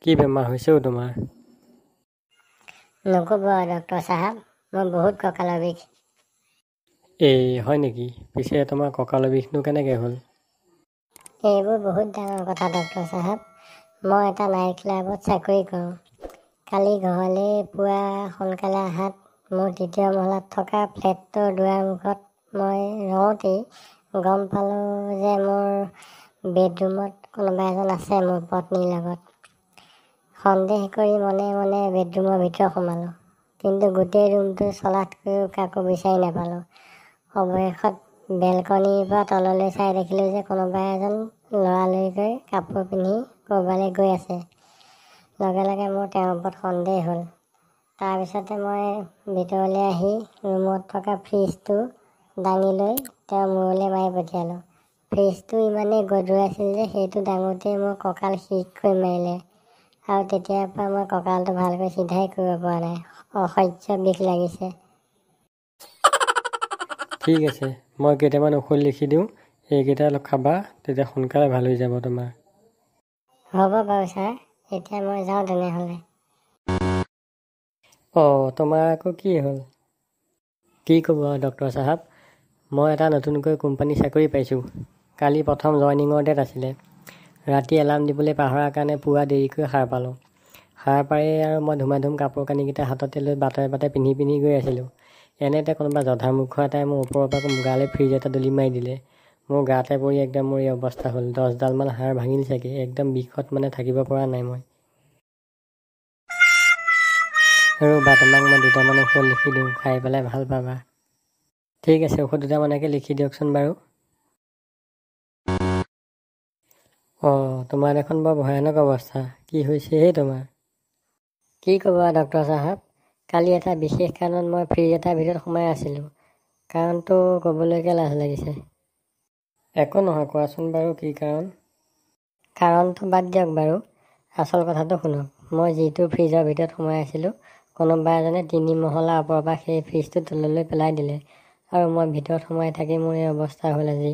কি বেমাৰ হৈছেও তোমাৰ? নক'ব ডক্টৰ চাহাব, মোৰ বহুত কঁকালৰ বিষ। এই হয় নেকি? পিছে তোমাৰ কঁকালৰ বিষনো কেনেকৈ হ'ল? এইবোৰ বহুত ডাঙৰ কথা ডক্টৰ চাহাব। মই এটা নাইট ক্লাবত চাকৰি কৰোঁ। কালি ঘৰলৈ পুৱা সোনকালে অহাত মোৰ তৃতীয় মহলাত থকা ফ্লেটটোৰ দুৱাৰমুখত মই ৰওঁতেই গম পালোঁ যে মোৰ বেডৰুমত কোনোবা এজন আছে মোৰ পত্নীৰ লগত। সন্দেহ কৰি মনে মনে বেডৰুমৰ ভিতৰত সোমালোঁ, কিন্তু গোটেই ৰুমটো চলাতকৈও কাকো বিচাৰি নাপালোঁ। অৱশেষত বেলকনিৰ পৰা তললৈ চাই দেখিলোঁ যে কোনোবা এজন লৰালৰিকৈ কাপোৰ পিন্ধি ক'ৰবালৈ গৈ আছে। লগে লগে মোৰ তেওঁৰ ওপৰত সন্দেহ হ'ল। তাৰপিছতে মই ভিতৰলৈ আহি ৰুমত থকা ফ্ৰিজটো দাঙি লৈ তেওঁৰ মূৰলৈ মাৰি পঠিয়ালোঁ। ফ্ৰিজটো ইমানেই গধুৰ আছিল যে সেইটো দাঙোতেই মোৰ কঁকাল শিৰকৈ মাৰিলে, আৰু তেতিয়াৰ পৰা মই কঁকালটো ভালকৈ চিধাই কৰিব পৰা নাই। অসহ্য বিষ লাগিছে। ঠিক আছে, মই কেইটামান ঔষধ লিখি দিওঁ, এইকেইটা অলপ খাবা, তেতিয়া সোনকালে ভাল হৈ যাব তোমাৰ। হ'ব বাৰু ছাৰ, এতিয়া মই যাওঁ তেনেহ'লে। তোমাৰ আকৌ কি হ'ল? কি ক'ব ডক্টৰ চাহাব, মই এটা নতুনকৈ কোম্পানী চাকৰি পাইছোঁ। কালি প্ৰথম জইনিঙৰ ডেট আছিলে। ৰাতি এলাৰ্ম দিবলৈ পাহৰাৰ কাৰণে পুৱা দেৰিকৈ সাৰ পালোঁ। সাৰ পাৰি আৰু মই ধুমাধুম কাপোৰ কানিকেইটা হাততে লৈ বাটে বাটে পিন্ধি গৈ আছিলোঁ। এনেতে কোনোবা জধামূৰ্খ এটাই মোৰ ওপৰৰ পৰা গালৈ ফ্ৰিজ এটা দলি মাৰি দিলে। মোৰ গাতে পৰি একদম মোৰ এই অৱস্থা হ'ল। 10ডালমান হাড় ভাঙিল চাগে। একদম বিষত থাকিব পৰা নাই মই। ৰ'বা, তোমাক মই 2টামান ঔষধ লিখি দিওঁ, খাই পেলাই ভাল পাবা। ঠিক আছে, ঔষধ 2টামানকে লিখি দিয়কচোন বাৰু। তোমাৰ দেখোন বৰ ভয়ানক অৱস্থা। কি হৈছে তোমাৰ? কি ক'ব ডক্টৰ চাহাব, কালি এটা বিশেষ কাৰণত মই ফ্ৰিজ এটাৰ ভিতৰত সোমাই আছিলোঁ। কাৰণটো ক'বলৈকে লাজ লাগিছে। একো নহয়, কোৱাচোন বাৰু কি কাৰণ? কাৰণটো বাদ দিয়ক বাৰু, আচল কথাটো শুনক। মই যিটো ফ্ৰিজৰ ভিতৰত সোমাই আছিলোঁ, কোনোবা এজনে 3 মহলাৰ ওপৰৰ পৰা সেই ফ্ৰিজটো তললৈ পেলাই দিলে, আৰু মই ভিতৰত সোমাই থাকি মোৰ এই অৱস্থা হ'ল আজি।